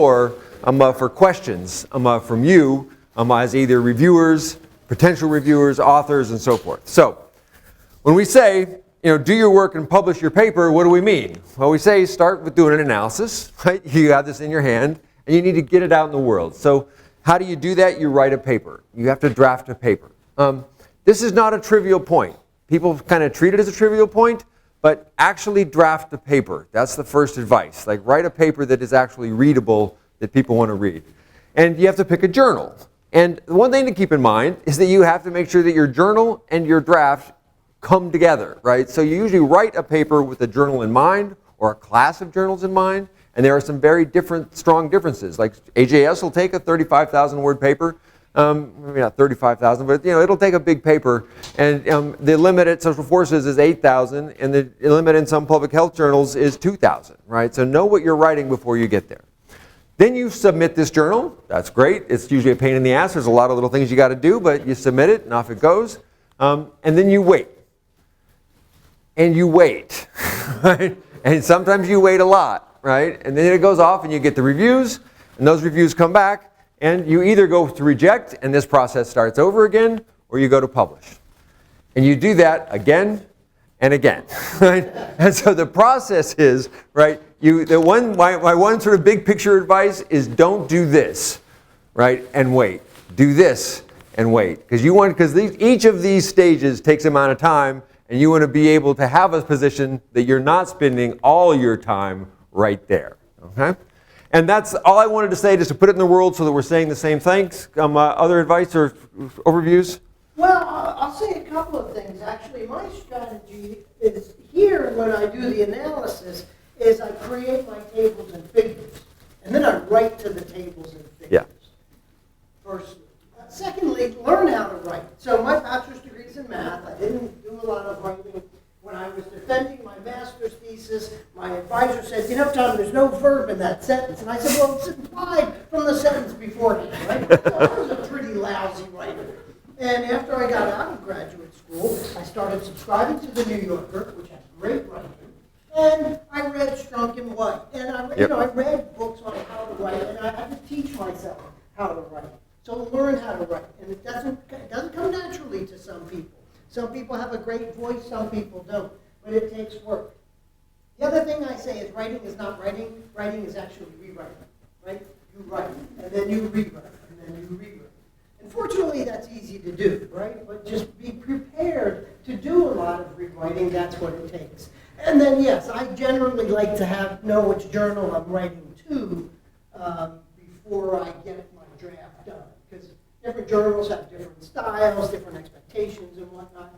Or for questions from you as either reviewers, potential reviewers, authors, and so forth. So when we say, do your work and publish your paper, what do we mean? Well, we say start with doing an analysis, right? You have this in your hand, and you need to get it out in the world. So how do you do that? You write a paper. You have to draft a paper. This is not a trivial point. People kind of treat it as a trivial point, but actually draft a paper. That's the first advice. Like, write a paper that is actually readable, that people want to read. And you have to pick a journal. And the one thing to keep in mind is that you have to make sure that your journal and your draft come together, right? So you usually write a paper with a journal in mind or a class of journals in mind, and there are some very strong differences. Like AJS will take a 35,000 word paper, maybe not 35,000, but it'll take a big paper, and the limit at Social Forces is 8,000, and the limit in some public health journals is 2,000, right? So know what you're writing before you get there. Then you submit this journal. That's great. It's usually a pain in the ass. There's a lot of little things you got to do, but you submit it, and off it goes. And then you wait. And you wait, right? And sometimes you wait a lot, right? And then it goes off, and you get the reviews, and those reviews come back, and you either go to reject, and this process starts over again, or you go to publish. And you do that again and again, right? And so the process is, right, my one sort of big picture advice is don't do this, right, and wait. Do this and wait. Because each of these stages takes an amount of time, and you want to be able to have a position that you're not spending all your time right there, okay? And that's all I wanted to say, just to put it in the world so that we're saying the same things. Other advice or overviews? Well, I'll say a couple of things. Actually, my strategy is here when I do the analysis is I create my tables and figures, and then I write to the tables and figures. Yeah. Firstly. Secondly, learn how to write. So my bachelor's degree is in math. I didn't do a lot of writing. When I was defending my master's thesis, my advisor said, Tom, there's no verb in that sentence. And I said, well, it's implied from the sentence beforehand, right? So I was a pretty lousy writer. And after I got out of graduate school, I started subscribing to the New Yorker, which has great writing. And I read Strunk and White. And I read books on how to write, and I had to teach myself how to write. So learn how to write. And it doesn't come naturally to some people. Some people have a great voice, some people don't. But it takes work. The other thing I say is writing is not writing. Writing is actually rewriting, right? You write, and then you rewrite, and then you rewrite. Unfortunately, that's easy to do, right? But just be prepared to do a lot of rewriting. That's what it takes. And then, yes, I generally like to know which journal I'm writing to before I get my draft done. Because different journals have different styles, different expectations, and whatnot.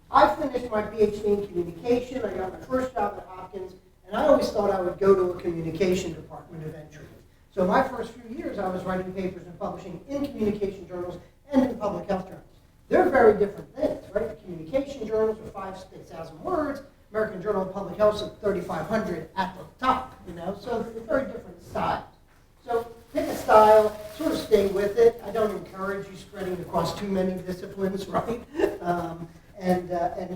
I finished my PhD in communication. I got my first job at Hopkins, and I always thought I would go to a communication department eventually. So my first few years, I was writing papers and publishing in communication journals and in public health journals. They're very different things, right? The communication journals are 5,000 words. American Journal of Public Health is 3,500 at the top, So they're very different styles. So pick a style, sort of stay with it. I don't encourage you spreading across too many disciplines, right? And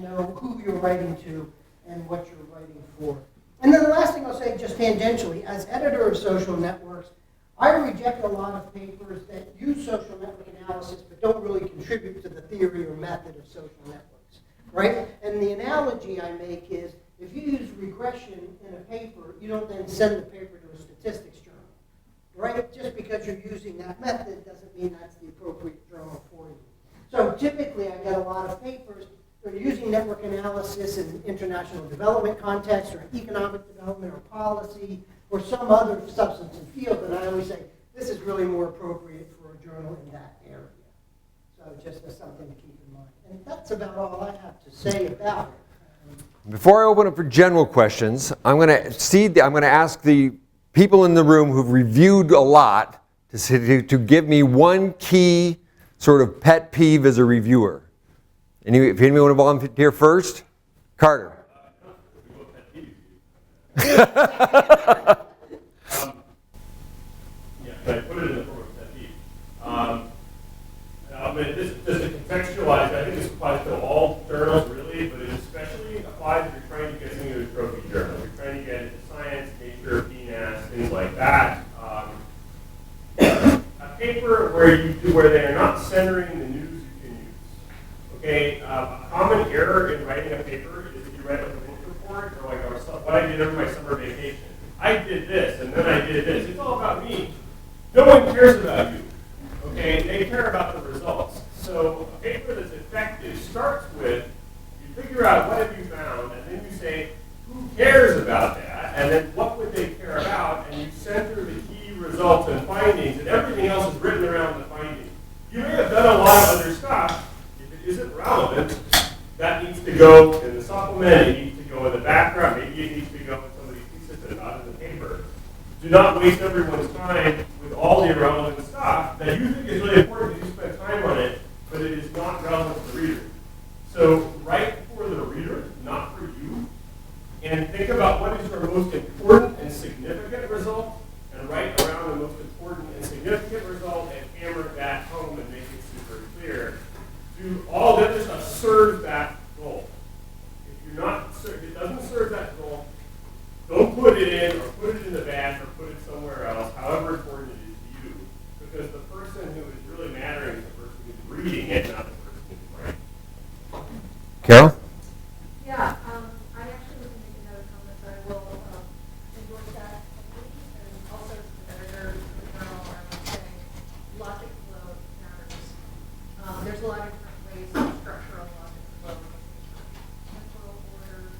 know who you're writing to and what you're writing for. And then the last thing I'll say, just tangentially, as editor of social networks, I reject a lot of papers that use social network analysis but don't really contribute to the theory or method of social networks, right? And the analogy I make is, if you use regression in a paper, you don't then send the paper to a statistics journal, right? Just because you're using that method doesn't mean that's the appropriate journal for you. So typically I get a lot of papers that are using network analysis in international development context or economic development or policy or some other substantive field, and I always say, this is really more appropriate for a journal in that area. So just as something to keep in mind. And that's about all I have to say about it. Before I open up for general questions, I'm going to ask the people in the room who've reviewed a lot to give me one key sort of pet peeve as a reviewer. If anyone want to volunteer first? Carter. Yeah, I put it in the form of pet peeve. Just to contextualize, I think this applies to all journals really, but it especially applies if you're trying to get into a trophy journal. If you're trying to get into science, nature, PNAS, things like that. paper where they are not centering the news you can use. Okay, a common error in writing a paper is if you write like a book report or like what I did over my summer vacation. I did this and then I did this. It's all about me. No one cares about you. Okay, they care about the results. So a paper that's effective starts with you figure out what have you found, and then you say who cares about that, and then what would they care about, and you center the key results and findings, and everything else is written around the findings. You may have done a lot of other stuff. If it isn't relevant, that needs to go in the supplement, it needs to go in the background, maybe it needs to go in somebody's thesis and not in the paper. Do not waste everyone's time with all the irrelevant stuff that you think is really important because you spent time on it, but it is not relevant to the reader. So write for the reader, not for you, and think about what is your most important and significant result, and write around the most important and significant result and hammer that home and make it super clear. Do all the other stuff serve that goal. If it doesn't serve that goal, don't put it in or put it in the back or put it somewhere else, however important it is to you, because the person who is really mattering is the person who's reading it, not the person who's writing. Carol? Yeah, I actually was making another comment that I will endorse that completely, and also to the editor of the journal, I would say logic flow matters. There's a lot of different ways to structure a logic flow. Temporal order,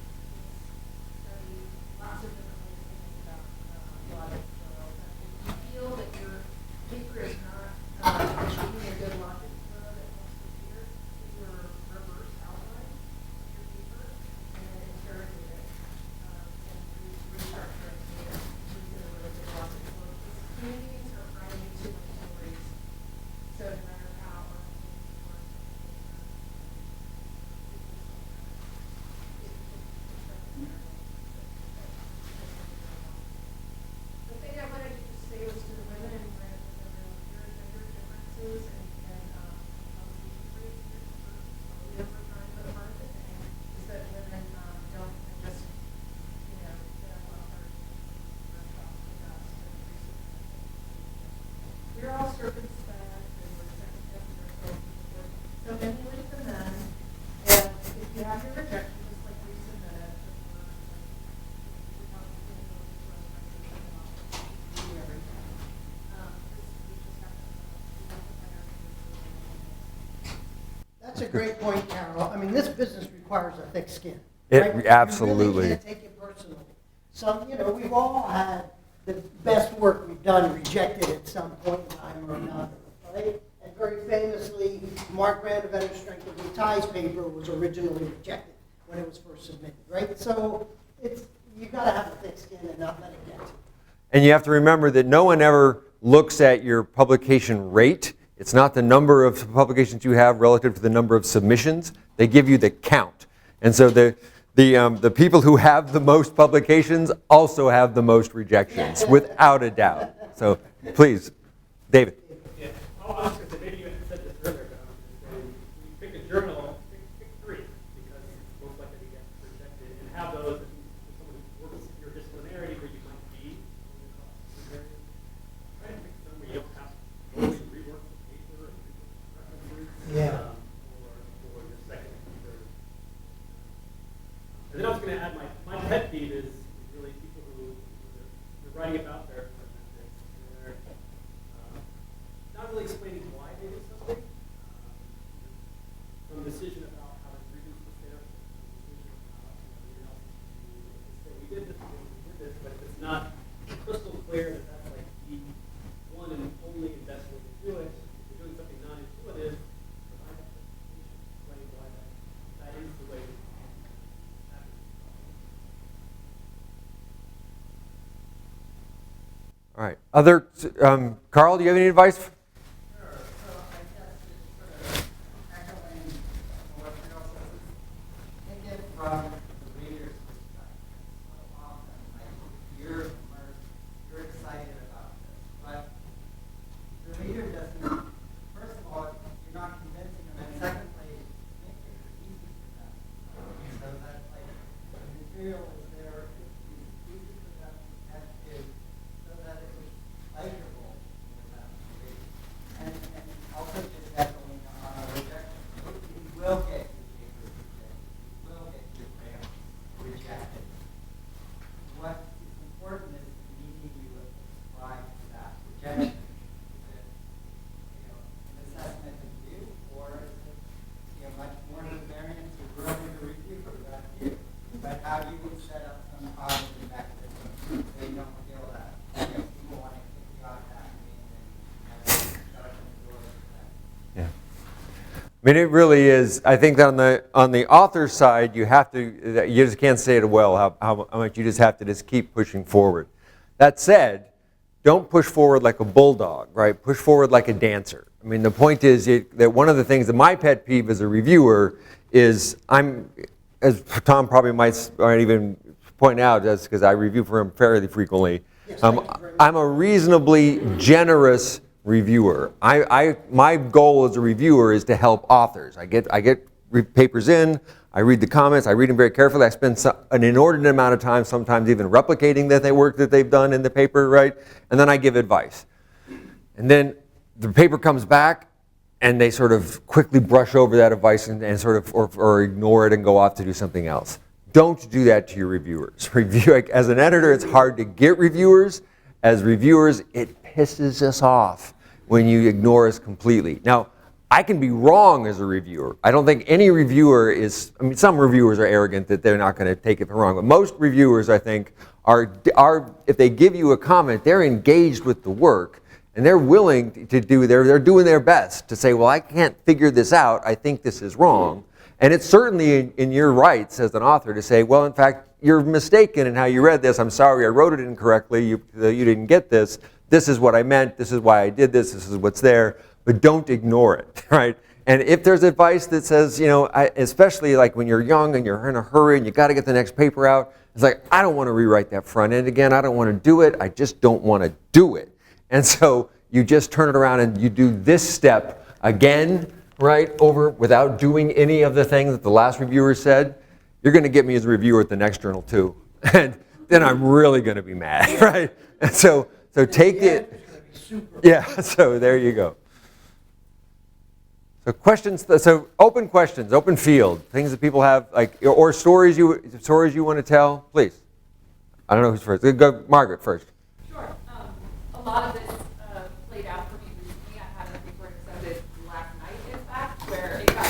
study, lots of different ways to think about logic flow. If you feel that your paper is not achieving a good logic flow that helps the reader, if you're reverse outline your paper and then interrogate it and restructure it to get a really good logic flow. Because communities are writing too much stories, so no matter how the thing I wanted to just say was to the women and men and their gender differences and rates over time, but part of the thing is that women don't just, get up off our talk with us and we're all circumspect and we're second guessing ourselves before. So emulate the men, and if you have your rejection, just like Lisa said, That's a great point, Carol. I mean, this business requires a thick skin. It right? absolutely. You really can't take it personally. We've all had the best work we've done rejected at some point in time or another, right? And very famously, Mark Randevetter's Strength of Your Ties paper was originally rejected when it was first submitted, right? So you got to have a thick skin and not let it get to you. And you have to remember that no one ever looks at your publication rate. It's not the number of publications you have relative to the number of submissions. They give you the count. And so the people who have the most publications also have the most rejections, without a doubt. So please, David. Yeah, I was just going to say, maybe you had said this earlier, but you pick a journal, pick 3, because it's most likely to get rejected, and have those, if someone works your disciplinarity where you might be, try to pick some where you don't have to always rework the paper and references, Yeah. or your second and third. And then I was going to add my pet peeve is really people who are writing about their methods, and they're not really explaining why they did something. Some decision about how to reduce the stamp, some decision about say we did this, but if it's not crystal clear that that's like the one and only and best way to do it, if you're doing something non-intuitive, provide that justification, explain why that is the way it happens. All right. Other, Carl, do you have any advice? Sure. So I guess it's sort of echoing what Carol says. Think it from the reader's perspective. So often, like, you're immersed, you're excited about this, but the reader doesn't. First of all, you're not convincing them, and secondly, make it easy for them, so that like the material is there, it's easy for them to get to, so that it's pleasurable for them to read. mean, it really is. I think that on the author side, you just can't say it well, how much you just have to just keep pushing forward. That said, don't push forward like a bulldog, right? Push forward like a dancer. I mean, the point is that one of the things that my pet peeve as a reviewer is as Tom probably might even point out, because I review for him fairly frequently, Yes, thank you very much. I'm a reasonably generous reviewer. My goal as a reviewer is to help authors. I get papers in, I read the comments, I read them very carefully. I spend an inordinate amount of time sometimes even replicating the work that they've done in the paper, right? And then I give advice. And then the paper comes back and they sort of quickly brush over that advice and sort of or ignore it and go off to do something else. Don't do that to your reviewers. As an editor, it's hard to get reviewers. As reviewers, it pisses us off when you ignore us completely. Now, I can be wrong as a reviewer. I don't think any reviewer is, I mean, some reviewers are arrogant that they're not going to take it for wrong, but most reviewers, I think, are if they give you a comment, they're engaged with the work, and they're willing to they're doing their best to say, well, I can't figure this out, I think this is wrong. And it's certainly in your rights as an author to say, well, in fact, you're mistaken in how you read this. I'm sorry, I wrote it incorrectly. You didn't get this. This is what I meant. This is why I did this. This is what's there. But don't ignore it, right? And if there's advice that says, especially like when you're young and you're in a hurry and you got to get the next paper out, it's like, I don't want to rewrite that front end again. I don't want to do it. I just don't want to do it. And so you just turn it around and you do this step again, right, over without doing any of the things that the last reviewer said. You're going to get me as a reviewer at the next journal too. And then I'm really going to be mad, right? And so take it. Yeah, so there you go. So questions, so open questions, open field, things that people have, like, or stories you want to tell, please. I don't know who's first. Go Margaret first. Sure. A lot of this played out for me recently. I had a paper accepted last night, in fact, where it got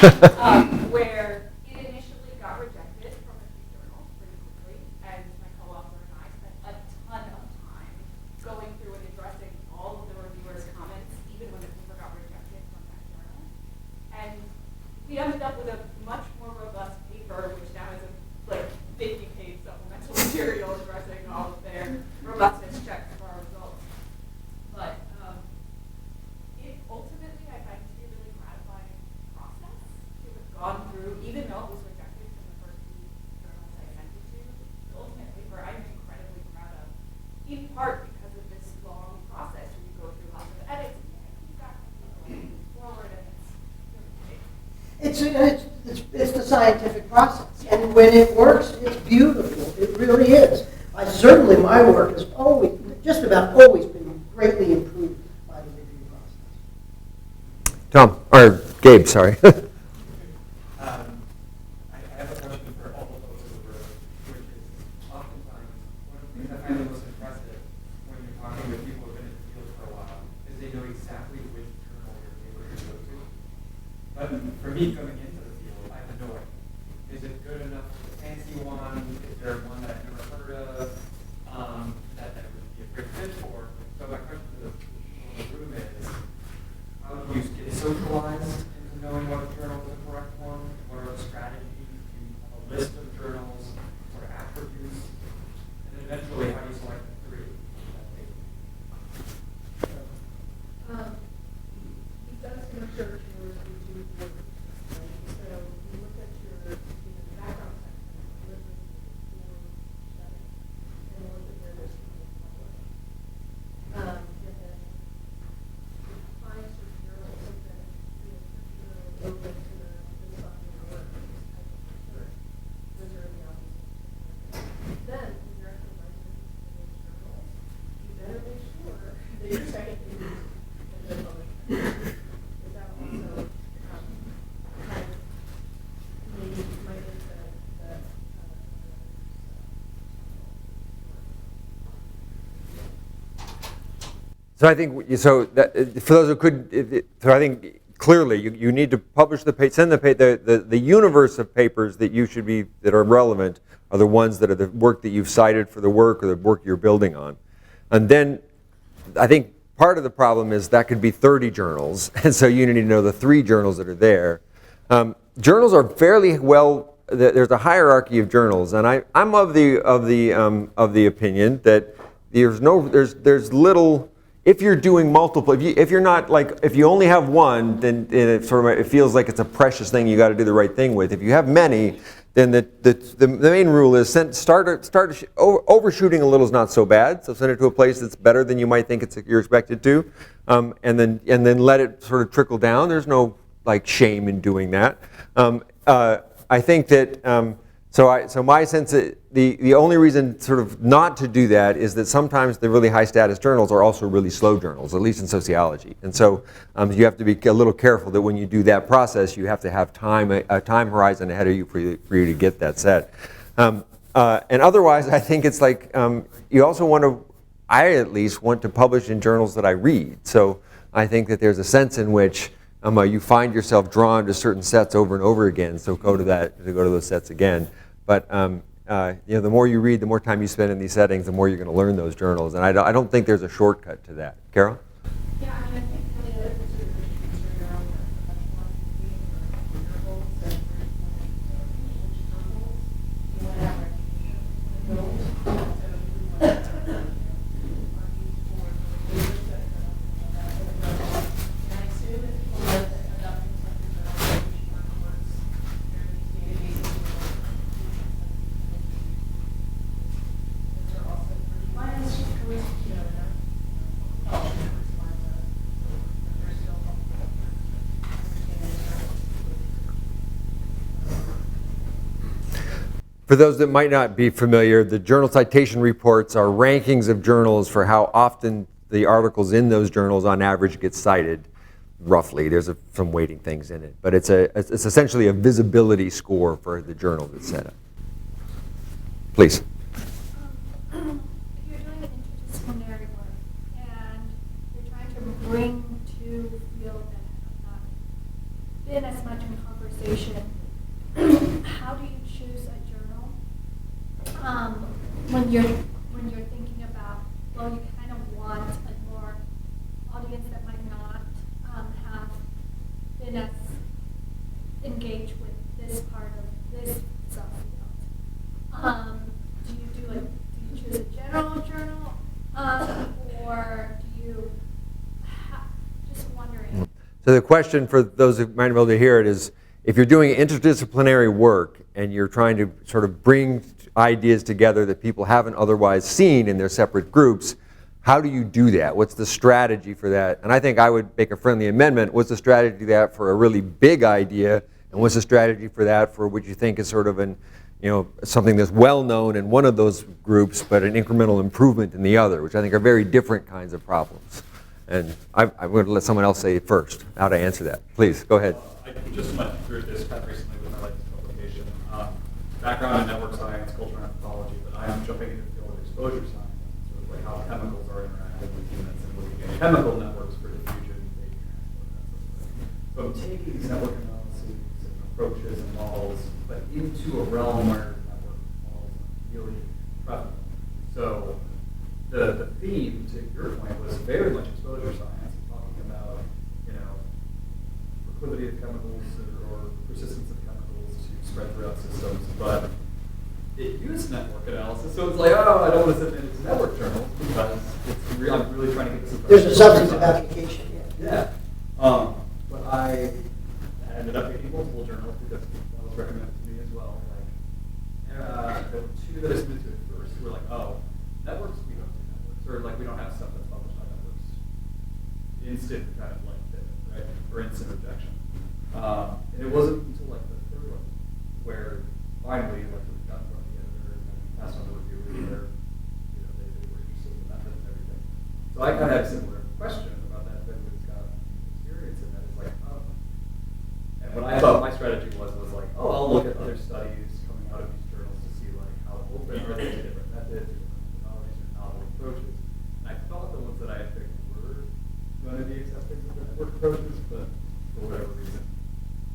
really well, where it initially got rejected from a few journals pretty quickly, and my co-author and I spent a ton of time going through and addressing all of the reviewers' comments, even when the paper got rejected from that journal. And we ended up with a much more robust paper, which now is a 50-page supplemental material addressing all of their robustness checks for our results. But it ultimately, I find to be a really gratifying process to have gone through, even though it was rejected from the first few journals I sent it to. The ultimate paper I'm incredibly proud of, in part because of this long process where you go through lots of edits and you feedback from people and move forward, and it's really great. It's the scientific process, and when it works, it's beautiful. It really is. My work has always, just about always, been greatly improved by the review process. Tom, or Gabe, sorry. I have a question for all of those in the room, which is oftentimes one of the things I find the most impressive when you're talking with people who've been in the field for a while is they know exactly which journal your paper is go to. But for me, coming into the field, I have no idea. Is it good enough for the fancy one? Is there one that I've never heard of that I would be a great fit for? So my question to the people in the room is, how do you get socialized into knowing what journal is the correct one? What are the strategies? Do you have a list of journals? What are attributes? And then eventually, how do you select the three? You've done some research in order to do work, right? So you look at your background section, listening for study, and look at where there's people published. And then find certain journals that particularly open to this kind of work, this type of research. Those are the obvious ones. Then, when you're actually writing those journals, you better make sure that you're checking things and then publishing. Is that also kind of maybe might make the So I think for those who couldn't, so I think clearly you need to publish send the universe of papers that that are relevant are the ones that are the work that you've cited for the work or the work you're building on, and then I think part of the problem is that could be 30 journals, and so you need to know the 3 journals that are there. Journals are fairly well. There's a hierarchy of journals, and I'm of the opinion that there's little. If you're doing multiple, if you're not like, if you only have one, then it feels like it's a precious thing you got to do the right thing with. If you have many, then the main rule is overshooting a little is not so bad. So send it to a place that's better than you might think you're expected to, and then let it sort of trickle down. There's no like shame in doing that. I think that. So my sense that the only reason sort of not to do that is that sometimes the really high status journals are also really slow journals, at least in sociology. And so you have to be a little careful that when you do that process, you have to have a time horizon ahead of you for you to get that set. And otherwise, I think it's like you also want to, I at least want to publish in journals that I read. So I think that there's a sense in which you find yourself drawn to certain sets over and over again. So go to those sets again. But the more you read, the more time you spend in these settings, the more you're going to learn those journals. And I don't think there's a shortcut to that. Carol? Yeah, I mean, I think one of the other considerations for your own professional intervals and which journals you want to have recognition in those. So we want to have our needs for the readers that and I assume if people are adopting something that recognition reports, there are these databases. For those that might not be familiar, the journal citation reports are rankings of journals for how often the articles in those journals on average get cited, roughly. There's some weighting things in it, but it's essentially a visibility score for the journal that's set up. Please. If you're doing an interdisciplinary work and you're trying to bring to a field that have not been as much in conversation, how do you choose a journal when you're thinking about, well, you kind of want a more audience that might not have been as engaged with this part of this subfield? Do you choose a general journal, or do you just wondering? So the question for those who might be able to hear it is, if you're doing interdisciplinary work and you're trying to sort of bring ideas together that people haven't otherwise seen in their separate groups, how do you do that? What's the strategy for that? And I think I would make a friendly amendment. What's the strategy for that for a really big idea? And what's the strategy for that for what you think is sort of something that's well known in one of those groups, but an incremental improvement in the other, which I think are very different kinds of problems. And I'm going to let someone else say first how to answer that. Please, go ahead. I just went through this kind of recently with my latest publication. Background in network science, cultural anthropology, but I am jumping into the field of exposure science, sort of like how chemicals are interacting with humans and looking at chemical networks for diffusion, data transport, that sort of thing. So I'm taking these network analyses and approaches and models, but into a realm where network models are really prevalent. So the theme, to your point, was very much exposure science, talking about, proclivity of chemicals or persistence of chemicals to spread throughout systems, but it used network analysis. So it's like, oh, I don't want to submit it to network journals because I'm really trying to get this. There's a substantive application, yeah. But I ended up getting multiple journals because that was recommended to me as well. Like, there were 2 that I submitted to at first who were like, oh, networks, we don't do networks, or like we don't have stuff that's published on networks. Instant kind of like pivot, right? Or instant rejection. And it wasn't until like the 3rd one where finally like we got from the editor and then passed on the reviewer where they were interested in the method and everything. So I kind of had a similar question about that, but it's got experience in that. It's like, and what I thought my strategy was like, oh, I'll look at other studies coming out of these journals to see like how open are they to different methods, or different methodologies, or novel approaches. And I thought the ones that I had picked were going to be accepting of the network approaches, but for whatever reason,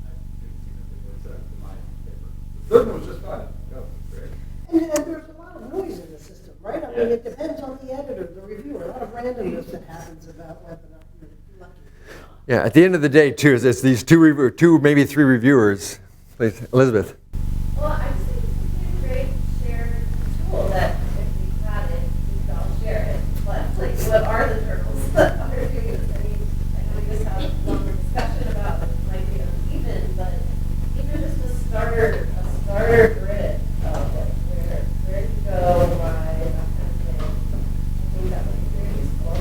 I didn't see that they were accepted in my paper. The 3rd one was just fine. Oh, great. And there's a lot of noise in the system, right? I mean, it depends on the editor, the reviewer, a lot of randomness that happens about whether or not you're lucky or not. Yeah, at the end of the day, too, it's these two, maybe three reviewers. Please, Elizabeth. Well, I just think it's a great shared tool that if we had it, we could all share it. But like, what are the journals that are doing this? I mean, I know we just had a longer discussion about it might be uneven, but even just a starter grid of like where to go, why, that kind of thing. I think that would be very useful.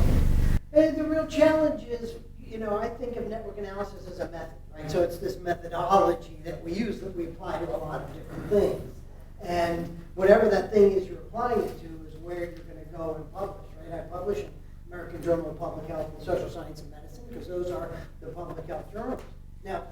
And the real challenge is, I think of network analysis as a method, right? So it's this methodology that we use that we apply to a lot of different things. And whatever that thing is you're applying it to is where you're going to go and publish, right? I publish in American Journal of Public Health and Social Science and Medicine because those are the public health journals. Now,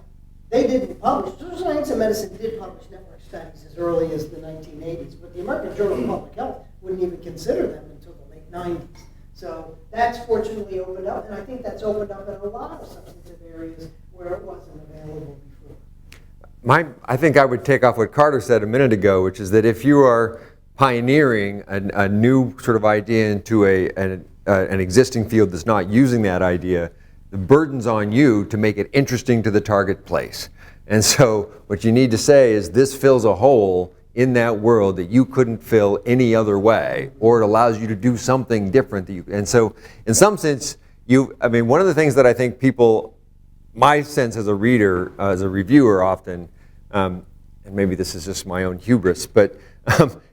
they didn't publish, Social Science and Medicine did publish network studies as early as the 1980s, but the American Journal of Public Health wouldn't even consider them until the late 90s. So that's fortunately opened up, and I think that's opened up in a lot of substantive areas where it wasn't available before. I think I would take off what Carter said a minute ago, which is that if you are pioneering a new sort of idea into an existing field that's not using that idea, the burden's on you to make it interesting to the target place. And so what you need to say is this fills a hole in that world that you couldn't fill any other way, or it allows you to do something different. And so in some sense, one of the things that I think people, my sense as a reader, as a reviewer often, and maybe this is just my own hubris, but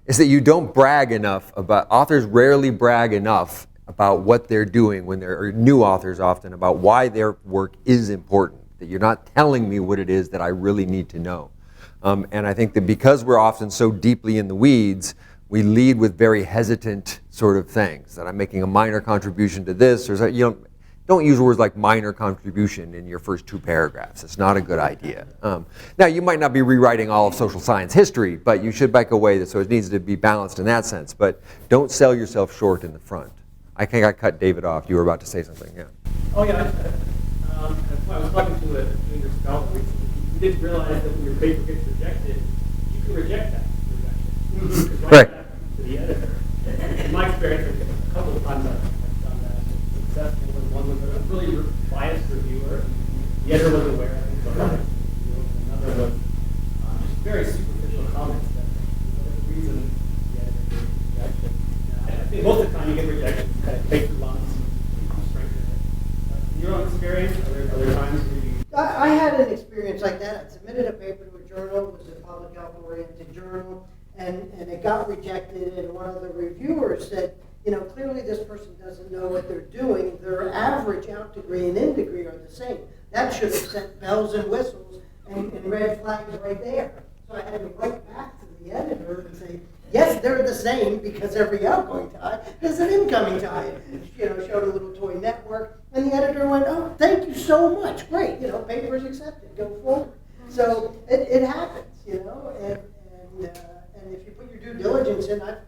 is that you don't brag enough about, authors rarely brag enough about what they're doing when they're, or new authors often, about why their work is important, that you're not telling me what it is that I really need to know. And I think that because we're often so deeply in the weeds, we lead with very hesitant sort of things, that I'm making a minor contribution to this, or don't use words like minor contribution in your first 2 paragraphs. It's not a good idea. Now, you might not be rewriting all of social science history, but you should back away, so it needs to be balanced in that sense. But don't sell yourself short in the front. I think I cut David off. You were about to say something, yeah. Oh, yeah. I was talking to a junior scholar recently. You didn't realize that when your paper gets rejected, you can reject that rejection. You can write that to the editor. In my experience, a couple of times I've done that successfully. One was a really biased reviewer. The editor wasn't aware, I think, so biased reviewer. Another was just very superficial comments that, for whatever reason, the editor gave rejection. I think most of the time you get rejection, you kind of take the lungs and strengthen it. In your own experience, are there times where you... I had an experience like that. I submitted a paper to a journal, it was a public health-oriented journal, and it got rejected, and one of the reviewers said, clearly this person doesn't know what they're doing. Their average out degree and in degree are the same. That should have sent bells and whistles and red flags right there. So I had to write back to the editor and say, yes, they're the same because every outgoing tie is an incoming tie. Showed a little toy network, and the editor went, oh, thank you so much, great, paper's accepted, go forward. So it happens, and if you put your due diligence in, I've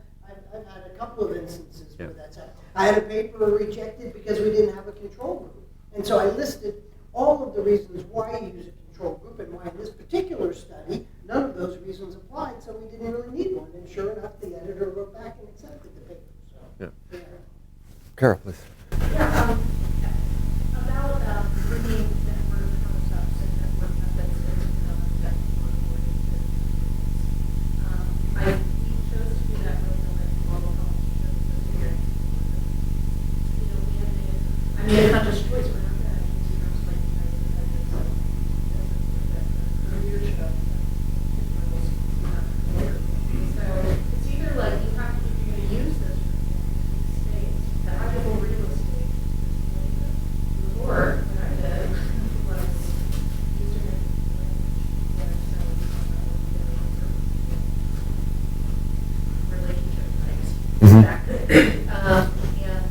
had a couple of instances where that's happened. I had a paper rejected because we didn't have a control group, and so I listed all of the reasons why you use a control group and why in this particular study, none of those reasons applied, so we didn't really need one. And sure enough, the editor wrote back and accepted the paper. So, yeah. Carol, please. Yeah, about bringing network concepts and network methods into we chose to do that really in the global health experience. I mean, a conscious choice. We're not going to use terms like the leadership. So it's either like you have to, if you're going to use this states, the actual real estate, or what I did was using it relationship types. Exactly. And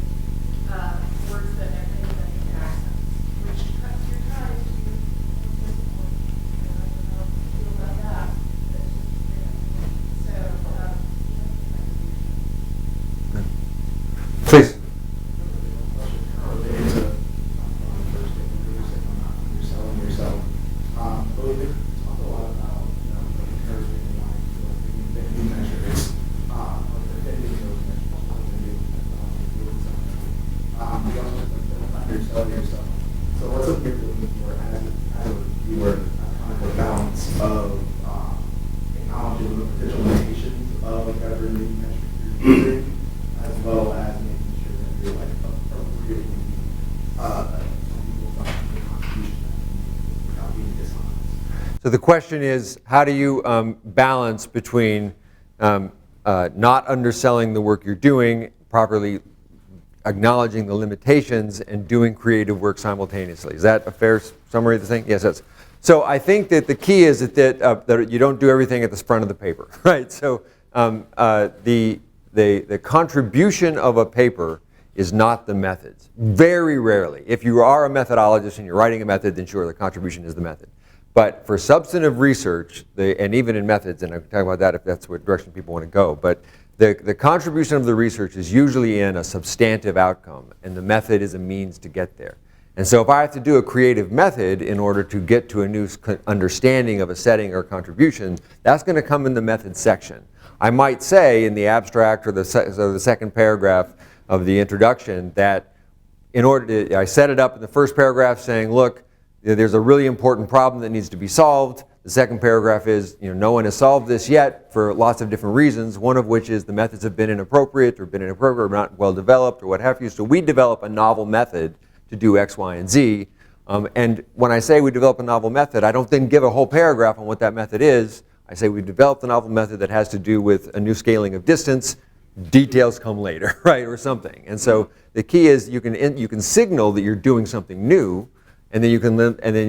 words that anybody can access, which cuts your ties to physical. I don't know how you feel about that. But it's just, Please. You also have to fill out yourself yourself. So what's something you're looking for as a reviewer, kind of a balance of acknowledging the potential limitations of whatever new metric you're using, as well as making sure that you're like appropriately the contribution without being dishonest. So the question is, how do you balance between not underselling the work you're doing, properly acknowledging the limitations, and doing creative work simultaneously? Is that a fair summary of the thing? Yes, that's. So I think that the key is that you don't do everything at the front of the paper, right? So the contribution of a paper is not the methods. Very rarely. If you are a methodologist and you're writing a method, then sure, the contribution is the method. But for substantive research, and even in methods, and I can talk about that if that's what direction people want to go, but the contribution of the research is usually in a substantive outcome, and the method is a means to get there. And so if I have to do a creative method in order to get to a new understanding of a setting or contribution, that's going to come in the method section. I might say in the abstract or the second paragraph of the introduction that I set it up in the first paragraph saying, look, there's a really important problem that needs to be solved. The second paragraph is, no one has solved this yet for lots of different reasons, one of which is the methods have been inappropriate or not well developed or what have you. So we develop a novel method to do X, Y, and Z. And when I say we develop a novel method, I don't then give a whole paragraph on what that method is. I say we've developed a novel method that has to do with a new scaling of distance. Details come later, right, or something. And so the key is you can signal that you're doing something new, and then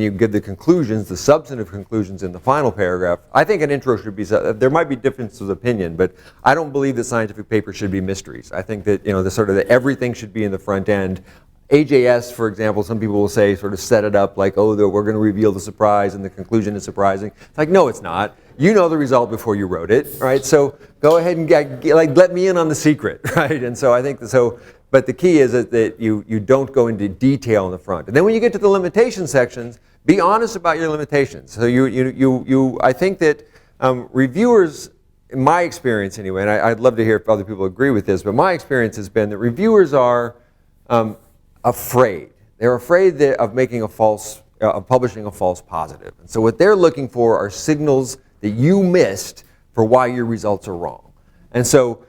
you give the conclusions, the substantive conclusions in the final paragraph. I think an intro should be. There might be differences of opinion, but I don't believe that scientific papers should be mysteries. I think that everything should be in the front end. AJS, for example, some people will say, sort of set it up like, we're going to reveal the surprise and the conclusion is surprising. It's like, no, it's not. You know the result before you wrote it, right? So go ahead and let me in on the secret, right? And so I think so. But the key is that you don't go into detail in the front. And then when you get to the limitation sections, be honest about your limitations. So I think that reviewers, in my experience anyway, and I'd love to hear if other people agree with this, but my experience has been that reviewers are afraid. They're afraid of making of publishing a false positive. And so what they're looking for are signals that you missed for why your results are wrong. And so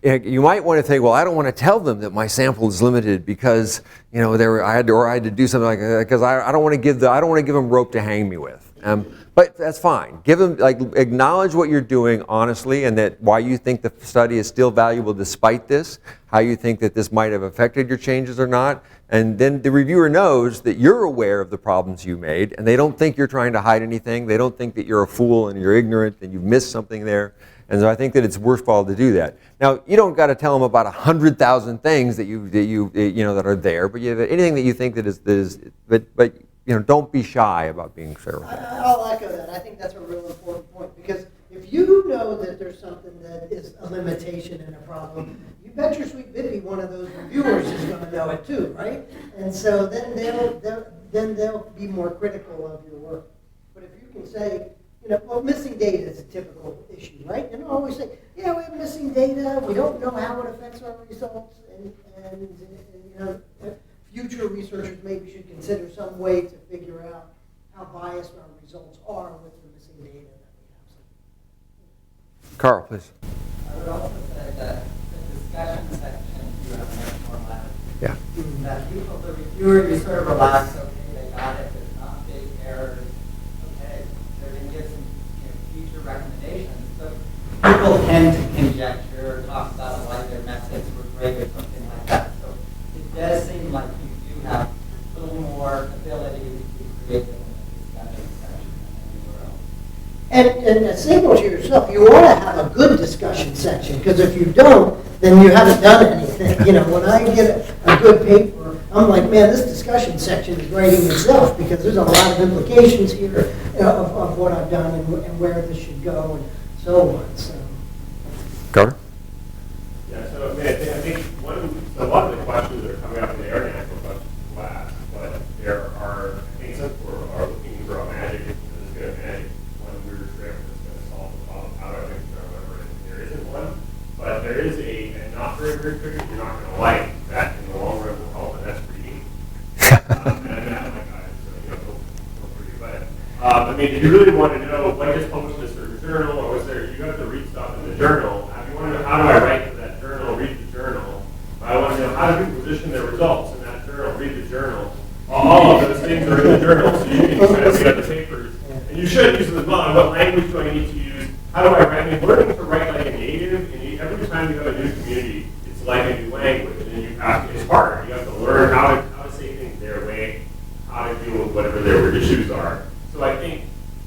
you might want to think, well, I don't want to tell them that my sample is limited because I had to do something like that because I don't want to give them rope to hang me with. But that's fine. Give them acknowledge what you're doing honestly, and that why you think the study is still valuable despite this, how you think that this might have affected your changes or not, and then the reviewer knows that you're aware of the problems you made, and they don't think you're trying to hide anything. They don't think that you're a fool and you're ignorant and you've missed something there. And so I think that it's worthwhile to do that. Now, you don't got to tell them about 100,000 things that that are there, but anything that you think that is but don't be shy about being fair. I'll echo that. I think that's a real important point, because if you know that there's something that is a limitation and a problem, you bet your sweet Bippy one of those reviewers is going to know it too, right? And so then they'll be more critical of your work. But if you can say, missing data is a typical issue, right? And I always say, we have missing data. We don't know how it affects our results, and future researchers maybe should consider some way to figure out how biased our results are with the missing data that we have. Carl, please. I would also say that the discussion section, you have much more latitude. Yeah. That the reviewer, you sort of relax, okay, they got it, there's not big errors, okay, they're going to give some future recommendations. But people tend to conjecture or talk about why their methods were great or something like that. So it does seem like you do have a little more ability to be creative in the discussion section than anywhere else. And a signal to yourself, you ought to have a good discussion section, because if you don't, then you haven't done anything. When I get a good paper, I'm like, man, this discussion section is writing itself, because there's a lot of implications here of what I've done and where this should go and so on. So. Carter? Yeah, so I think a lot of the questions that are coming up in the air natural questions class, but there are, I think some people are looking for a magic, this is good magic, one weird trick that's going to solve the problem. How do I think I remember it? There isn't one, but there is a not very weird trick you're not going to like that in the long run will help, and that's mean, if you really want to know what gets published in a certain journal, or was there, you have to read stuff in the journal. If you want to know how do I write to that journal, read the journal. I want to know how do people position their results in that journal, read the journal. All of those things are in the journal, so you can kind of read other papers. And you should use them as well. And what language do I need to use? How do I write? I mean, learning to write like a native, and every time you have a new community, it's like a new language, and you have to, it's hard. You have to learn how to say things their way, how to deal with whatever their issues are. So I think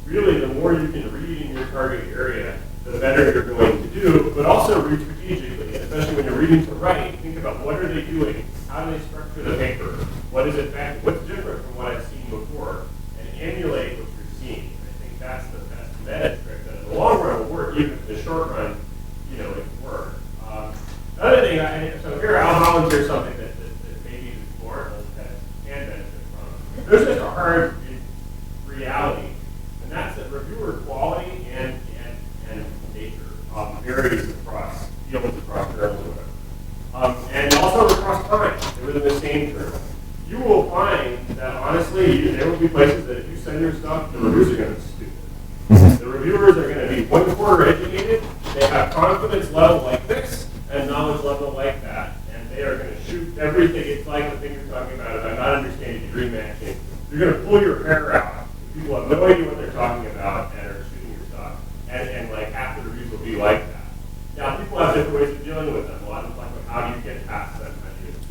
really the more you can read in your target area, the better you're going to do, but also read strategically, especially when you're reading to write. Think about what are they doing? How do they structure the paper? What is it back? What's different from what I've seen before? And emulate what you're seeing. I think that's the best meta trick that in the long run will work, even if in the short run, it can work. Another thing, so here I'll volunteer something that maybe is more that can benefit from. There's just a hard reality, and that's that reviewer quality and nature varies across fields, across journals, or whatever. And also across time, within the same journal. You will find that honestly, there will be places that if you send your stuff, the reviewers are going to be stupid. The reviewers are going to be 1/4 educated, they have confidence level like this, and knowledge level like that. And they are going to shoot everything. It's like the thing you're talking about not understanding degree matching. You're going to pull your hair out. People have no idea what they're talking about and are shooting your stuff. And like half the reviews will be like that. Now people have different ways of dealing with them. A lot of them talk about how do you get past that kind of issue.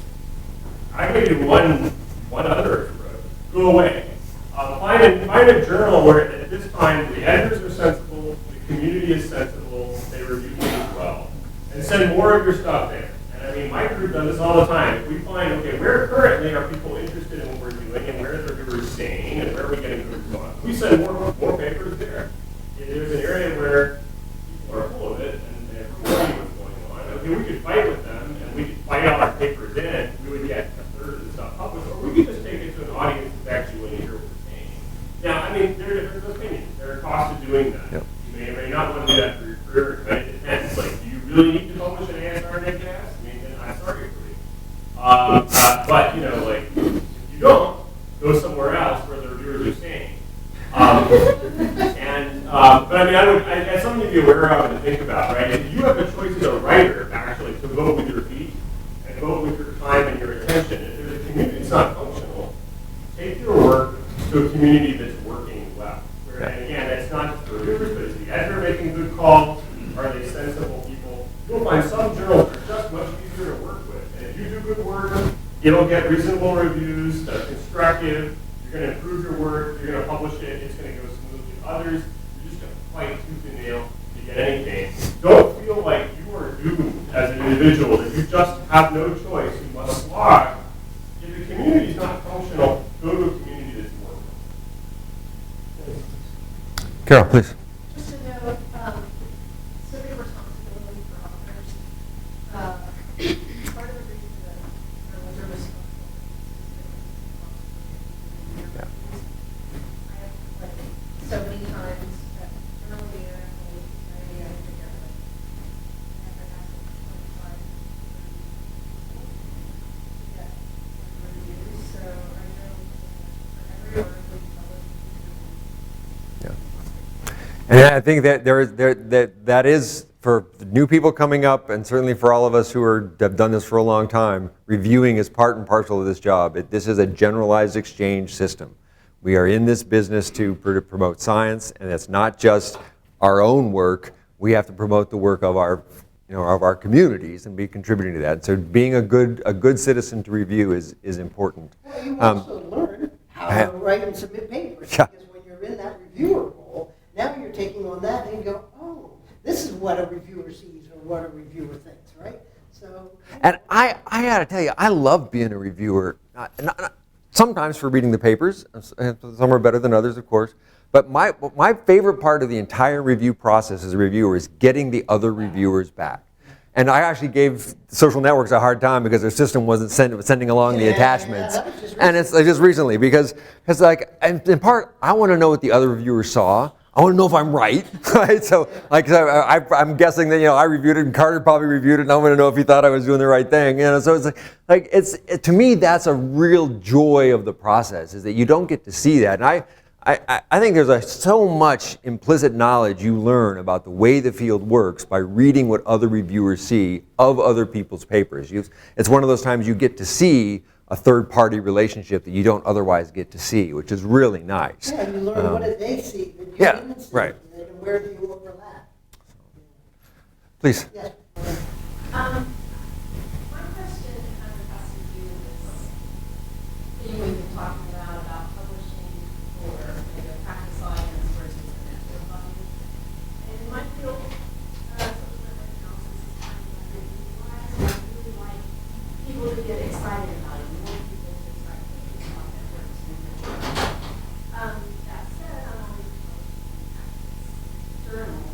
I gave you one other approach. Go away. Find a journal where at this time the editors are sensible, the community is sensible, they review things well. And send more of your stuff there. And I mean, my group does this all the time. If we find, okay, where currently are people interested in what we're doing and where the reviewers saying and where are we getting good response, we send more papers there. If there's an area where people are full of it and they're reporting what's going on, okay, we could fight with them and we could fight all our papers in, we would get a third of the stuff published, or we could just take it to an audience that's actually willing to hear what we're saying. Now, I mean, there are different opinions. There are costs of doing that. Yep. You may or may not want to do that for your career, but it depends. Like, do you really need to publish an ASR Podcast? I mean, then I'm sorry for you. But, if you don't, go somewhere else where the reviewers are saying. But I mean, that's something to be aware of and think about, right? If you have a choice as a writer, actually, to vote with your feet and vote with your time and your attention, if there's a community that's not functional, take your work to a community that's working well. And again, that's not just the reviewers, but is the editor making good calls? Are they sensible people? You'll find some journals are just much easier to work with. And if you do good work, it'll get reasonable reviews, constructive, you're going to improve your work, you're going to publish it, it's going to go smoothly. Others, you're just going to fight tooth and nail to get anything. Don't feel like you are doomed as an individual, that you just have no choice, you must slog. If the community is not functional, go to a community that's working. Carol, please. Just a note, civic responsibility for authors. Part of the reason that journals are responsible is I have, so many times at journal meeting, I forget it. And I have to 25 to get reviews, so I know for every article you publish, And I think that that is for new people coming up, and certainly for all of us who have done this for a long time. Reviewing is part and parcel of this job. This is a generalized exchange system. We are in this business to promote science, and it's not just our own work. We have to promote the work of our communities and be contributing to that. So being a good citizen to review is important. Well, you also learn how to write and submit papers. Yeah. Because when you're in that reviewer role, now you're taking on that and you go, oh, this is what a reviewer sees or what a reviewer thinks, right? So. And I got to tell you, I love being a reviewer. Not sometimes for reading the papers. Some are better than others, of course. But my favorite part of the entire review process as a reviewer is getting the other reviewers back. And I actually gave social networks a hard time because their system wasn't sending along the attachments. And it's just recently because in part, I want to know what the other reviewers saw. I want to know if I'm right, right? So I'm guessing that I reviewed it and Carter probably reviewed it, and I want to know if he thought I was doing the right thing. So it's to me that's a real joy of the process, is that you don't get to see that. And I think there's so much implicit knowledge you learn about the way the field works by reading what other reviewers see of other people's papers. It's one of those times you get to see a third-party relationship that you don't otherwise get to see, which is really nice. Yeah, you learn what did they see that you Yeah, didn't see, right. and where do you overlap? Please. Yes. My question kind of has to do with this thing we've been talking about publishing for maybe a practice audience versus a network audience. And in my field, social network analysis is kind of underutilized. I really like people to get excited about it. We want people to start thinking about networks and networks. That said, I'm always publishing practice journals.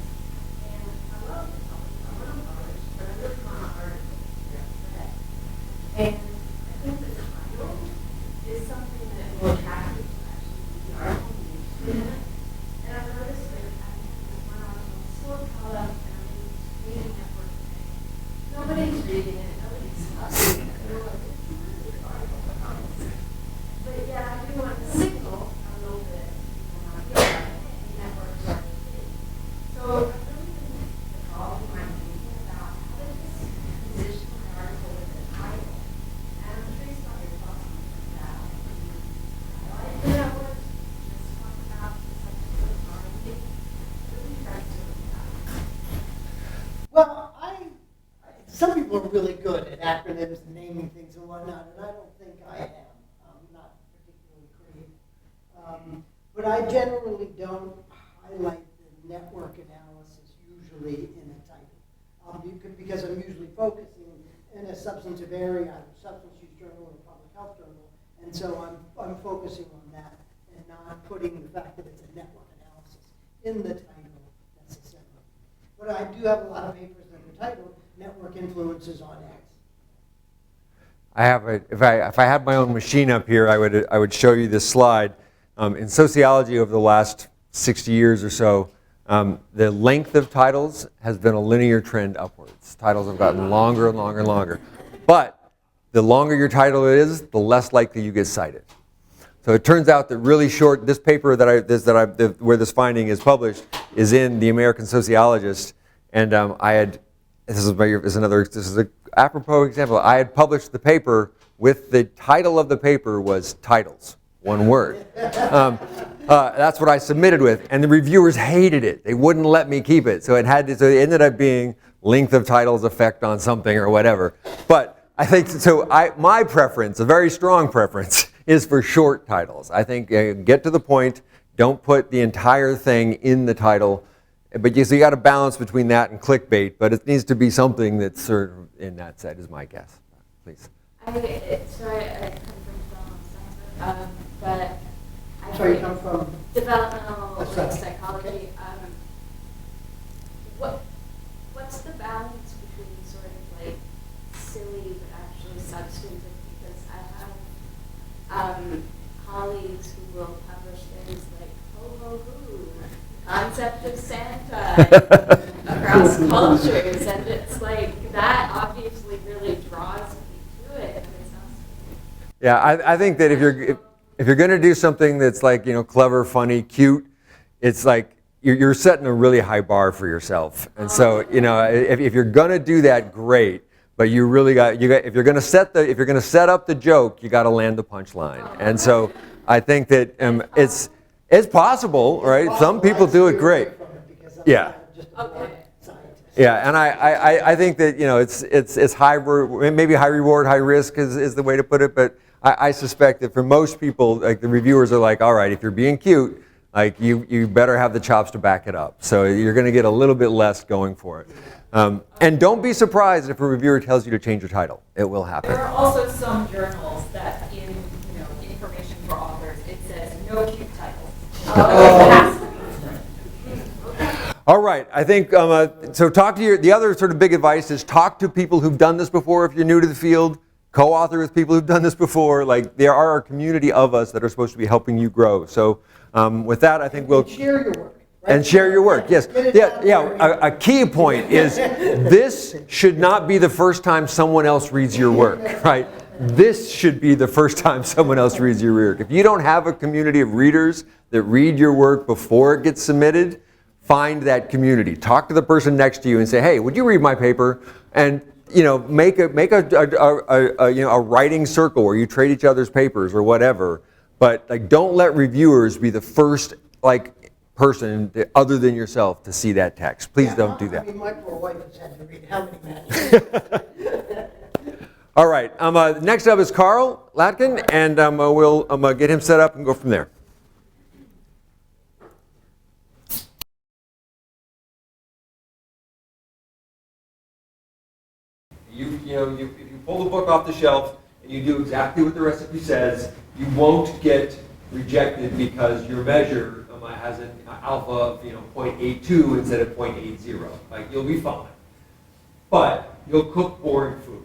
And I love to publish. I want to publish, but I really want an article to get read. And I think the title is something that will attract people to actually read the article and be interested in it. And I've noticed that I think there's one article I'm so proud of, and I'm reading network today. Nobody's reading it. Nobody's studying it. They're like, it's a really good article. But yeah, I do want to signal a little bit people how I feel about it. Networks are big. So I've really been involved in my thinking about how to just position my article with a title. And I'm curious about your thoughts on that. Highlight the networks, just talk about the subject of authority. What do you guys do with that? Well, some people are really good at acronyms and naming things and whatnot, and I don't think I am. I'm not particularly creative. But I generally don't highlight the network analysis usually in a title. Because I'm usually focusing in a substantive area, either substance use journal or public health journal, and so I'm focusing on that and not putting the fact that it's a network analysis in the title necessarily. But I do have a lot of papers that are titled Network Influences on X. I have if I had my own machine up here, I would show you this slide. In sociology over the last 60 years or so, the length of titles has been a linear trend upwards. Titles have gotten longer and longer and longer. But the longer your title is, the less likely you get cited. So it turns out that really short, this paper where this finding is published is in the American Sociologist, and this is an apropos example. I had published the paper with the title of the paper was titles, one word. That's what I submitted with, and the reviewers hated it. They wouldn't let me keep it, so it ended up being length of titles effect on something or whatever. But I think my preference, a very strong preference, is for short titles. I think get to the point. Don't put the entire thing in the title. But you got to balance between that and clickbait, but it needs to be something that's sort of in that set, is my guess. Please. I come from science, but So you come from developmental That's psychology. okay. What's the balance between sort of like silly but actually substantive? Because I have colleagues who will publish things like ho ho hoo, concept of Santa across cultures, and it's like that obviously really draws me to it. And it sounds Yeah, I think that if you're going to do something that's like, clever, funny, cute, it's like you're setting a really high bar for yourself. And so, if you're going to do that, great. But you really if you're going to set up the joke, you got to land the punchline. And so I think that it's possible, right? Some people do it great. Yeah. Yeah, and I think that it's high, maybe high reward, high risk is the way to put it. But I suspect that for most people, like the reviewers are like, all right, if you're being cute, like you better have the chops to back it up. So you're going to get a little bit less going for it. And don't be surprised if a reviewer tells you to change your title. It will happen. There are also some journals that in information for authors it says no cute titles. It has to be. All right, I think, so the other sort of big advice is talk to people who've done this before if you're new to the field, co-author with people who've done this before. Like, there are a community of us that are supposed to be helping you grow. So with that, I think we'll... And share your work. Right? And share your work, yes. A key point is this should not be the first time someone else reads your work, right? This should be the first time someone else reads your work. If you don't have a community of readers, that read your work before it gets submitted, find that community. Talk to the person next to you and say, hey, would you read my paper? And make a writing circle where you trade each other's papers or whatever. But like, don't let reviewers be the first person other than yourself to see that text. Please don't do that. I mean, my poor wife has had to read how many manuscripts? All right. Next up is Carl Latkin, and we'll get him set up and go from there. If you pull the book off the shelf and you do exactly what the recipe says, you won't get rejected because your measure has an alpha of 0.82 instead of 0.80. Like, you'll be fine. But you'll cook boring food,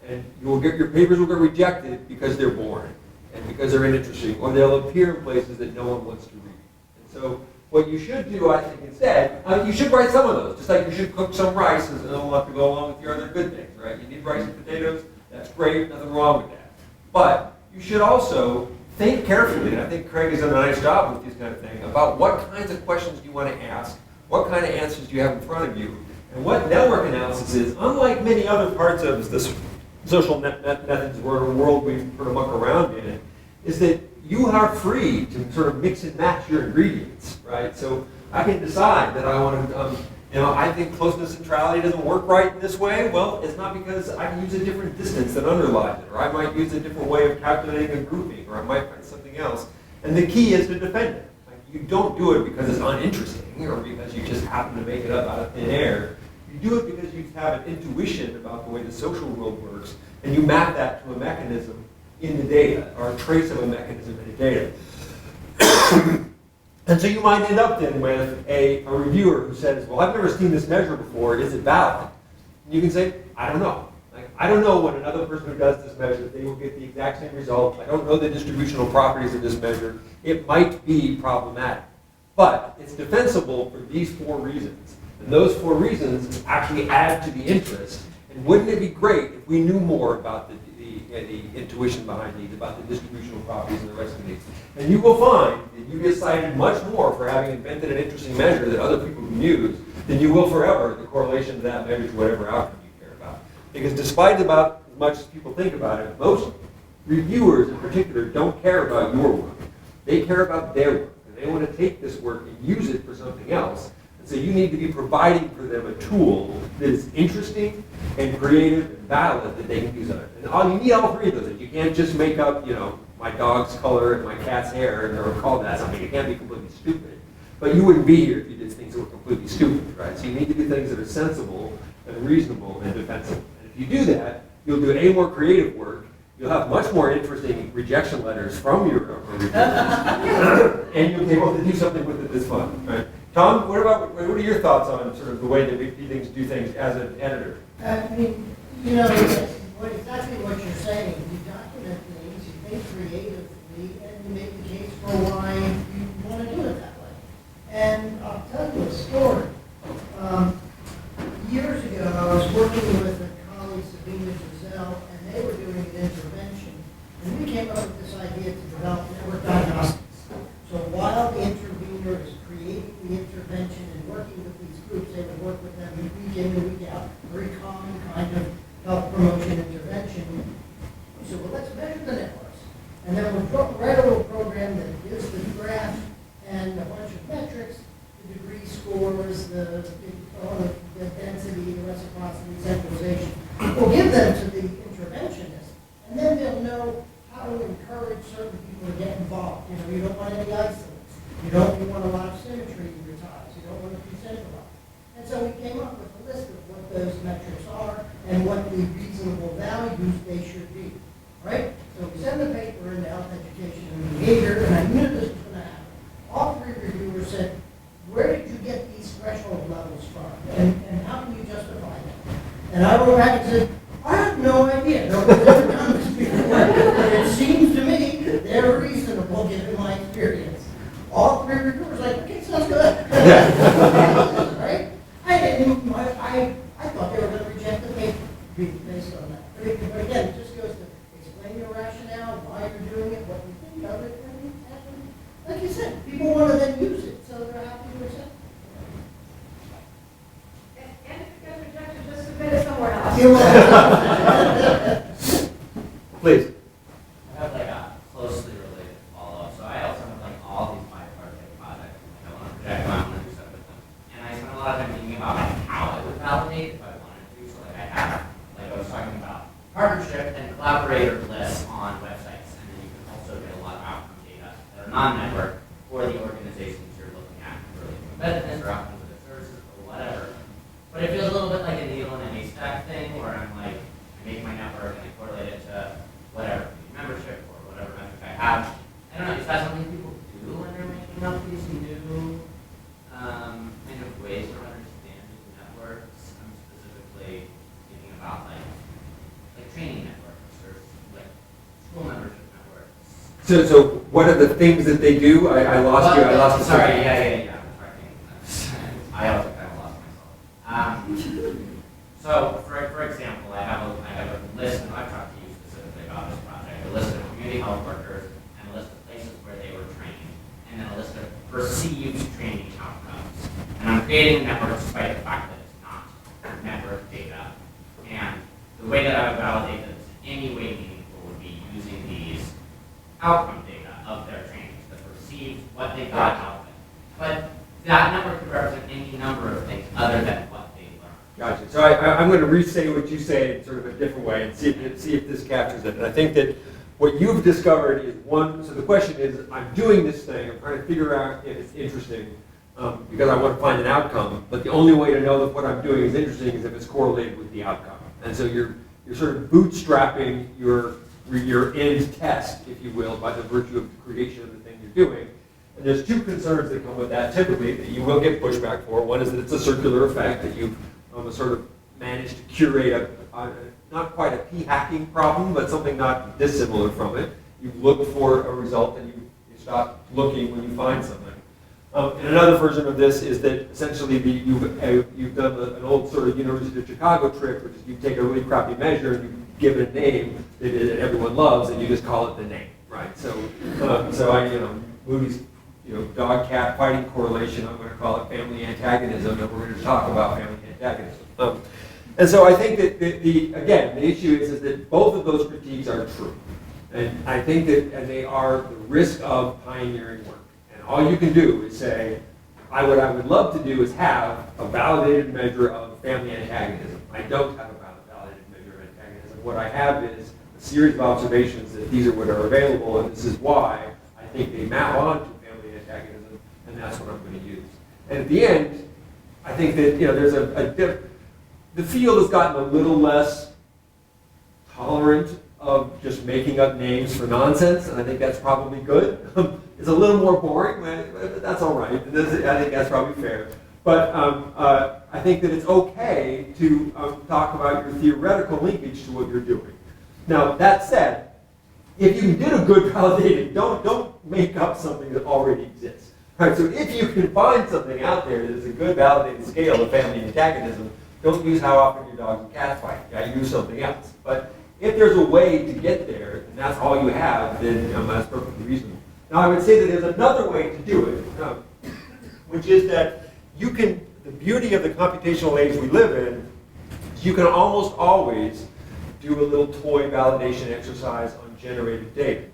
and your papers will get rejected because they're boring and because they're uninteresting, or they'll appear in places that no one wants to read. And so what you should do, I think, instead, you should write some of those, just like you should cook some rice, and it'll have to go along with your other good things, right? You need rice and potatoes, that's great, nothing wrong with that. But you should also think carefully, and I think Craig has done a nice job with this kind of thing, about what kinds of questions do you want to ask, what kind of answers do you have in front of you, and what network analysis is, unlike many other parts of this social methods world we sort of muck around in, is that you are free to sort of mix and match your ingredients, right? So I can decide that I want to, I think closeness centrality doesn't work right in this way. Well, it's not because I can use a different distance that underlies it, or I might use a different way of calculating a grouping, or I might find something else. And the key is to defend it. Like, you don't do it because it's uninteresting, or because you just happen to make it up out of thin air. You do it because you have an intuition about the way the social world works, and you map that to a mechanism in the data, or a trace of a mechanism in the data. And so you might end up then with a reviewer who says, well, I've never seen this measure before, is it valid? And you can say, I don't know. Like, I don't know when another person who does this measure, they will get the exact same result. I don't know the distributional properties of this measure. It might be problematic. But it's defensible for these 4 reasons. And those 4 reasons actually add to the interest. And wouldn't it be great if we knew more about the intuition behind these, about the distributional properties and the rest of these? And you will find that you get cited much more for having invented an interesting measure that other people can use than you will forever the correlation of that measure to whatever outcome you care about. Because despite about as much as people think about it, most reviewers in particular don't care about your work. They care about their work. And they want to take this work and use it for something else. So you need to be providing for them a tool that is interesting and creative and valid that they can use on it. And you need all 3 of those things. You can't just make up, my dog's color and my cat's hair and or call that something. It can't be completely stupid. But you wouldn't be here if you did things that were completely stupid, right? So you need to do things that are sensible and reasonable and defensible. And if you do that, you'll do more creative work. You'll have much more interesting rejection letters from your reviewers. And you'll be able to do something with it that's fun, right? Tom, what are your thoughts on sort of the way that we do things as an editor? I mean, exactly what you're saying. You document things, you think creatively, and you make the case for why you want to do it that way. And I'll tell you a story. Years ago, I was working with a colleague, Sabina Giselle, and they were doing an intervention. And we came up with this idea to develop network diagnostics. So while the intervener is creating the intervention and working with these groups, they would work with them week in and week out, very common kind of health promotion intervention. We said, well, let's measure the networks. And then we'll write a little program that gives the graph and a bunch of metrics, the degree scores, all the density, the reciprocity, centralization. We'll give them to the interventionist, and then they'll know how to encourage certain people to get involved. You don't want any isolates. You want a lot of symmetry in your ties. You don't want to be centralized. And so we came up with a list of what those metrics are and what the reasonable values they should be. Right? So we send the paper into health education and behavior, and I knew this was going to happen. All 3 reviewers said, where did you get these threshold levels from? And how can you justify them? And I wrote back and said, I have no idea. Nobody's ever done this before. But it seems to me that they're reasonable given my experience. All 3 reviewers were like, okay, sounds good. Right? I thought they were going to reject the paper based on that. But again, it just goes to explain your rationale, why you're doing it, what you think of it, and like you said, people or non-network for the organizations you're looking at for competitiveness or outcomes of their services or whatever. But it feels a little bit like a needle in a haystack thing where I'm like, I make my network and I correlate it to whatever membership or whatever metric I have. I don't know, is that something people do when they're making up these new kind of ways of understanding networks? I'm specifically thinking about like training networks or like school membership networks. So what are the things that they do? I lost you. I lost the Sorry, second. yeah. I also kind of lost myself. So, for example, I have a list, and I've talked to you specifically about this project, a list of community health workers and a list of places where they were trained, and then a list of perceived training outcomes. And I'm creating a network despite the fact that it's not network data. And the way that I would validate that it's in any way meaningful would be using these outcome data of their trainings, the perceived, what they got out of it. But that network could represent any number of things other than what they learned. Gotcha. So I'm going to re-say what you say in sort of a different way and see if this captures it. And I think that what you've discovered is one, so the question is, I'm doing this thing, I'm trying to figure out if it's interesting because I want to find an outcome, but the only way to know that what I'm doing is interesting is if it's correlated with the outcome. And so you're sort of bootstrapping your end test, if you will, by the virtue of the creation of the thing you're doing. And there's two concerns that come with that typically that you will get pushback for. One is that it's a circular effect, that you've sort of managed to curate not quite a p-hacking problem, but something not dissimilar from it. You look for a result and you stop looking when you find something. And another version of this is that essentially you've done an old sort of University of Chicago trick, which is you take a really crappy measure and you give it a name that everyone loves, and you just call it the name, right? So Moody's dog cat fighting correlation, I'm going to call it family antagonism, and we're going to talk about family antagonism. And so I think that the issue is that both of those critiques are true, and I think that they are the risk of pioneering work. And all you can do is say, what I would love to do is have a validated measure of family antagonism. I don't have a validated measure of antagonism. What I have is a series of observations that these are what are available, and this is why I think they map onto family antagonism, and that's what I'm going to use. And at the end, I think that there's the field has gotten a little less tolerant of just making up names for nonsense, and I think that's probably good. It's a little more boring, but that's all right. I think that's probably fair. But I think that it's okay to talk about your theoretical linkage to what you're doing. Now, that said, if you did a good validated, don't make up something that already exists. Right? So if you can find something out there that is a good validated scale of family antagonism, don't use how often your dogs and cats fight. Yeah, use something else. But if there's a way to get there, and that's all you have, then that's perfectly reasonable. Now, I would say that there's another way to do it, which is that the beauty of the computational age we live in, is you can almost always do a little toy validation exercise on generated data.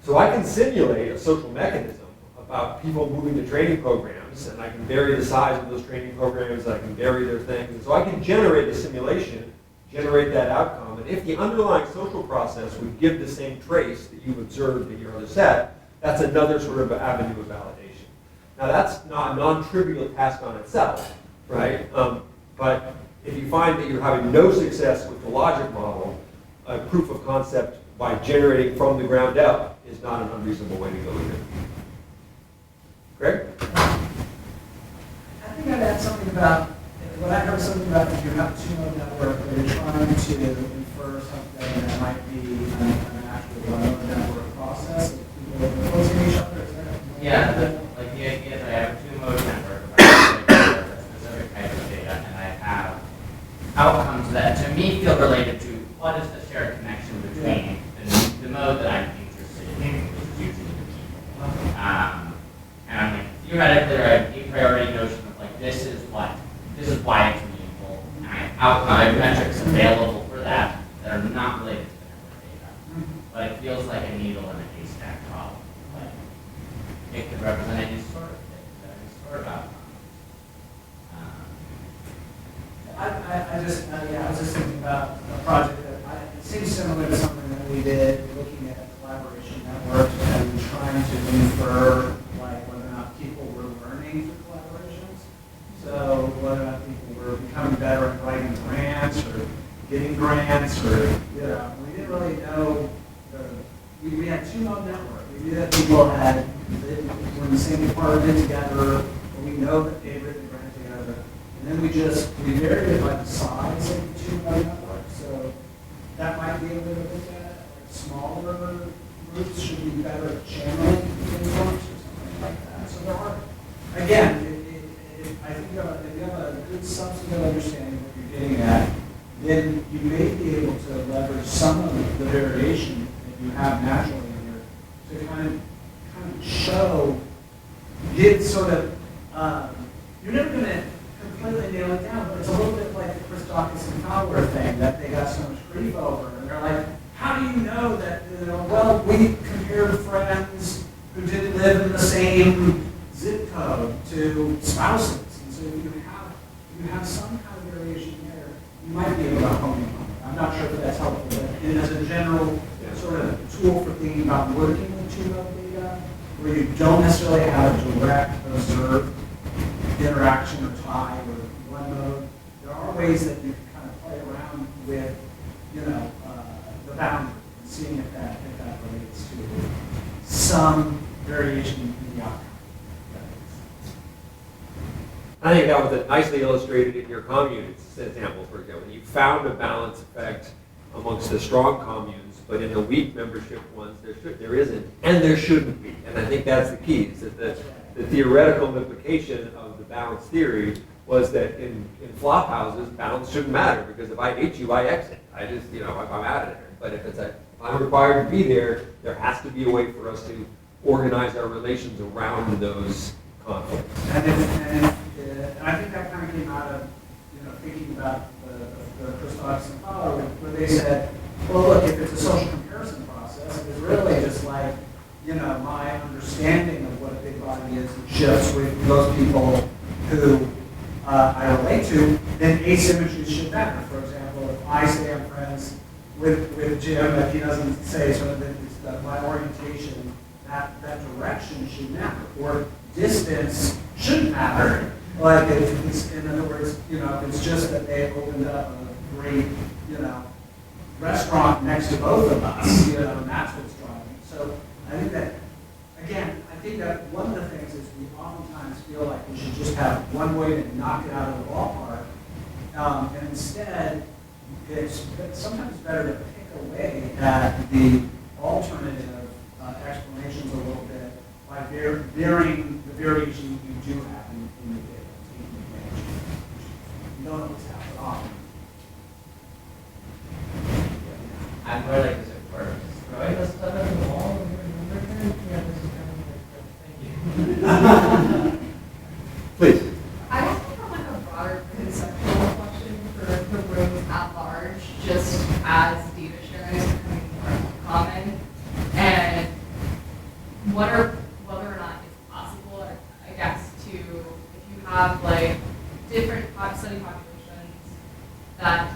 So I can simulate a social mechanism about people moving to training programs, and I can vary the size of those training programs, I can vary their things. And so I can generate a simulation, generate that outcome, and if the underlying social process would give the same trace that you've observed in your other set, that's another sort of avenue of validation. Now that's not a non-trivial task on itself, right? But if you find that you're having no success with the logic model, a proof of concept by generating from the ground up is not an unreasonable way to go either. Greg? I think I'd add something about, when I heard something about if you have a two-node network where you're trying to infer something that might be an actual one-node network process, people opposing each other, is that? Yeah, like the idea that I have a two-mode network about a specific type of data, and I have outcomes that to me feel related to what is the shared connection between the mode that I'm interested in, which is usually the people. And I'm like, theoretically, I have a priority notion of like, this is why it's meaningful, and I have metrics available for that are not related to the network data. But it feels like a needle in a haystack problem. Like, it could represent any sort of thing, any sort of outcome. I was just thinking about a project that it seems similar to something that we did looking at collaboration networks and trying to paying for collaborations. So whether or not people were becoming better at writing grants or getting grants, or we didn't really know. We had two known networks. We knew that people were in the same department together, or we know that they'd written grants together. And then we varied it by the size of the two known networks. So that might be a bit of a smaller groups should be better at channeling influence or something like that. So there are, again, I think if you have a good substantive understanding of what you're getting at, then you may be able to leverage some of the variation that you have naturally in here to kind of show, give sort of, you're never going to completely nail it down, but it's a little bit like the Christakis and Fowler thing that they got so much grief over. And they're like, how do you know that, well, we compared friends who didn't live in the same zip code to spouses. And so if you have some kind of variation there, you might be able to hone in on it. I'm not sure if that's helpful, but as a general sort of tool for thinking about working with two-mode data, where you don't necessarily have a direct observed interaction or tie or one mode, there are ways that you can kind of play around with, the boundary and seeing if that relates to some variation in the outcome. I think that was nicely illustrated in your communes example, for example. You found a balance effect amongst the strong communes, but in the weak membership ones, there isn't, and there shouldn't be. And I think that's the key, is that the theoretical implication of the balance theory was that in flop houses, balance shouldn't matter, because if I hate you, I exit. I just, I'm out of there. But if I'm required to be there, there has to be a way for us to organize our relations around those conflicts. And I think that kind of came out of, thinking about the Christakis and Fowler, where they said, well, look, if it's a social comparison process, if it's really just like, my understanding of what a big body is shifts with those people who I relate to, then asymmetries should matter. For example, if I say I'm friends with Jim, if he doesn't say sort of it's my orientation, that direction should matter. Or distance shouldn't matter. Like, in other words, if it's just that they opened up a great, restaurant next to both of us, and that's what's driving. So I think that one of the things is we oftentimes feel like we should just have one way to knock it out of the ballpark, and instead, it's sometimes better to pick away at the alternative explanations a little bit by varying the variation you do have in the data. You don't always have it often. I'm more like, does it work? Throwing the stuff at the wall when you're in number 10? Yeah, this is kind of like, thank you. Please. I was thinking from like a broader conceptual question for the room at large, just as data sharing is becoming more common, and whether or not it's possible, I guess, to, if you have like different study populations that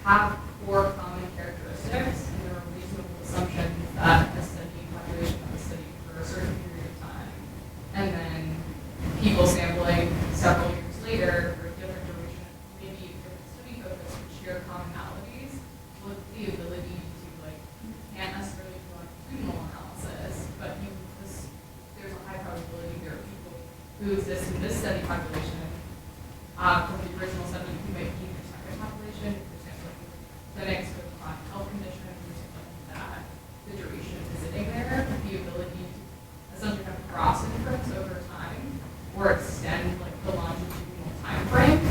have core common characteristics, and there are reasonable assumptions that a study population was studied for a certain period of time, and then people sampling several years later for a different duration, maybe a different study focus, would share commonalities with the ability to, like, you can't necessarily do longitudinal analysis, but there's a high probability there are people who exist in this study population from the original study who might be in your second population, for example, clinics with chronic health conditions or something like that, the duration of visiting there, the ability to essentially have cross inference over time or extend like the longitudinal time frame,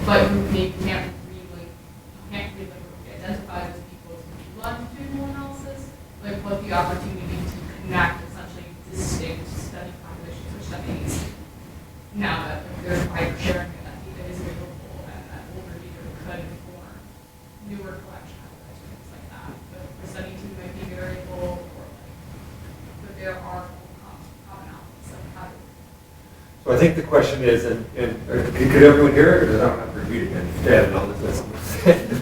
but who maybe can't really identify those people as do longitudinal analysis, like what the opportunity to connect essentially distinct study populations or studies now that there's wider sharing and that data is available and that older data could inform newer collection outputs or things like that. But the study team might be variable or like, but there are commonalities of how to. So I think the question is, and could everyone hear it? Because I don't have to repeat it again. Yeah, no, this is